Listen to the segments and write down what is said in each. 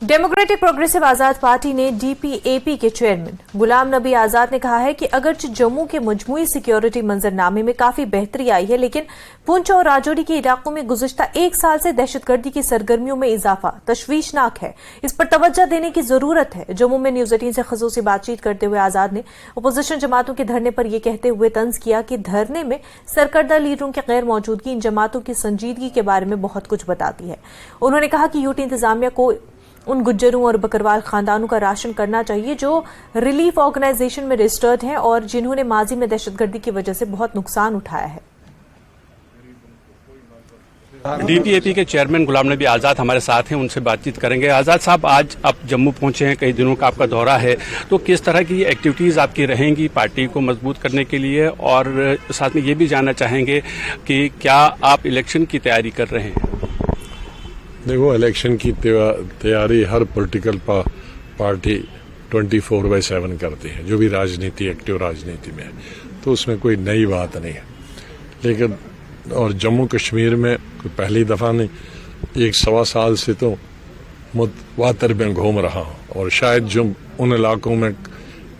Democratic progressive आजाद party ने DPAP के chairman Ghulam Nabi Azad ने कहा है कि अगरचे जम्मू के मजमूई सिक्योरिटी मंजरनामे में काफी बेहतरी आई है, लेकिन पुंछ और राजौरी के इलाकों में गुज़िश्ता एक साल से दहशतगर्दी की सरगर्मियों में इजाफा तशवीशनाक है। इस पर तवज्जो देने की जरूरत है। जम्मू में न्यूज़ 18 से ख़ुसूसी बातचीत करते हुए आजाद ने अपोजिशन जमातों के धरने पर यह कहते हुए तंज किया कि धरने में सरकर्दा लीडरों की गैर मौजूदगी इन जमातों की संजीदगी के बारे में बहुत कुछ बताती है। उन्होंने कहा कि यूटी इंतजामिया को उन गुज्जरों और बकरवाल खानदानों का राशन करना चाहिए जो रिलीफ ऑर्गेनाइजेशन में रजिस्टर्ड हैं और जिन्होंने माजी में दहशतगर्दी की वजह से बहुत नुकसान उठाया है। DPAP के चेयरमैन गुलाम नबी आजाद हमारे साथ हैं, उनसे बातचीत करेंगे। आजाद साहब, आज आप जम्मू पहुंचे हैं, कई दिनों का आपका दौरा है, तो किस तरह की एक्टिविटीज आपकी रहेंगी पार्टी को मजबूत करने के लिए, और साथ में ये भी जानना चाहेंगे कि क्या आप इलेक्शन की तैयारी कर रहे हैं? देखो, इलेक्शन की तैयारी हर पॉलिटिकल पार्टी 24/7 करती है, जो भी राजनीति एक्टिव राजनीति में है, तो उसमें कोई नई बात नहीं है। लेकिन और जम्मू कश्मीर में कोई पहली दफ़ा नहीं, 1-1.25 साल से तो मुतवातर में घूम रहा हूँ, और शायद जो उन इलाकों में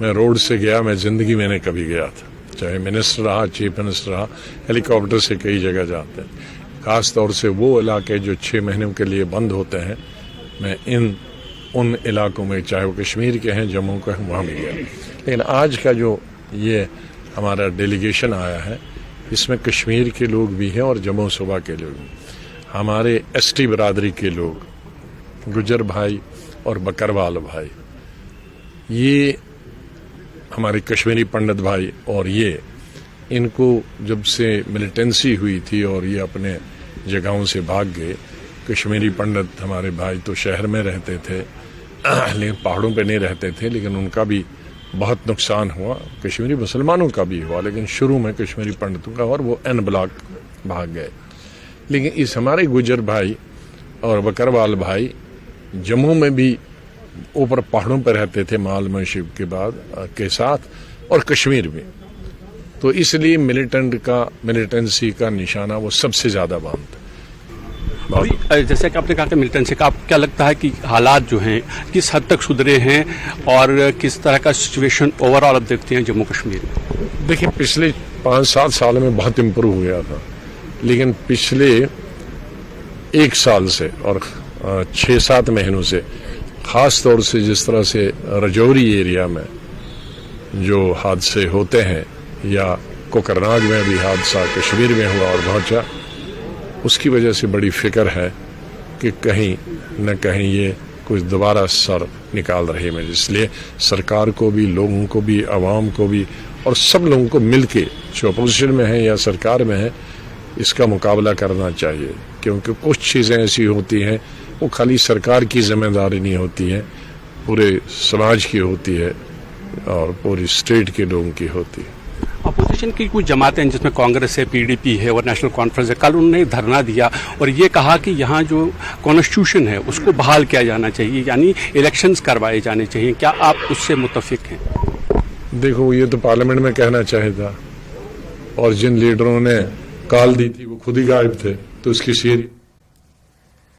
मैं रोड से गया, मैं ज़िंदगी में कभी गया था, चाहे मिनिस्टर रहा, चीफ मिनिस्टर रहा, हेलीकॉप्टर से कई जगह जाते हैं। खास तौर से वो इलाके जो 6 महीनों के लिए बंद होते हैं, मैं उन इलाकों में, चाहे वो कश्मीर के हैं, जम्मू के हैं, वहाँ भी गया। लेकिन आज का जो ये हमारा डेलीगेशन आया है, इसमें कश्मीर के लोग भी हैं और जम्मू सूबा के लोग भी, हमारे ST बरादरी के लोग, गुज्जर भाई और बकरवाल भाई, ये हमारे कश्मीरी पंडित भाई, और ये इनको जब से मिलिटेंसी हुई थी और ये अपने जगहों से भाग गए, कश्मीरी पंडित हमारे भाई तो शहर में रहते थे, लेकिन पहाड़ों पे नहीं रहते थे, लेकिन उनका भी बहुत नुकसान हुआ। कश्मीरी मुसलमानों का भी हुआ, लेकिन शुरू में कश्मीरी पंडितों का, और वो N ब्लॉक भाग गए। लेकिन इस हमारे गुजर भाई और बकरवाल भाई जम्मू में भी ऊपर पहाड़ों पर रहते थे माल मशीब के बाद के साथ, और कश्मीर में, तो इसलिए मिलिटेंसी का निशाना वो सबसे ज्यादा बांधता। जैसे कि आपने कहा कि मिलिटेंसी का, आपको क्या लगता है कि हालात जो हैं किस हद तक सुधरे हैं और किस तरह का सिचुएशन ओवरऑल आप देखते हैं जम्मू कश्मीर में? देखिए, पिछले 5-7 साल में बहुत इम्प्रूव हुआ था, लेकिन पिछले 1 साल से और 6-7 महीनों से, खास तौर से जिस तरह से राजौरी एरिया में जो हादसे होते हैं, या कोकरनाग में भी हादसा कश्मीर में हुआ और पहुंचा, उसकी वजह से बड़ी फिक्र है कि कहीं न कहीं ये कुछ दोबारा सर निकाल रही है। इसलिए सरकार को भी, लोगों को भी, आवाम को भी, और सब लोगों को मिलके, जो अपोजिशन में है या सरकार में है, इसका मुकाबला करना चाहिए। क्योंकि कुछ चीज़ें ऐसी होती हैं, वो खाली सरकार की जिम्मेदारी नहीं होती है, पूरे समाज की होती है और पूरी स्टेट के लोगों की होती है। अपोजिशन की कुछ जमातें हैं, जिसमें कांग्रेस है, PDP है और नेशनल कॉन्फ्रेंस है, कल उन्होंने धरना दिया और ये कहा कि यहाँ जो कॉन्स्टिट्यूशन है उसको बहाल किया जाना चाहिए, यानी इलेक्शंस करवाए जाने चाहिए। क्या आप उससे मुत्तफिक हैं? देखो, ये तो पार्लियामेंट में कहना चाहिए था, और जिन लीडरों ने कॉल दी थी वो खुद ही गायब थे, तो उसकी शेर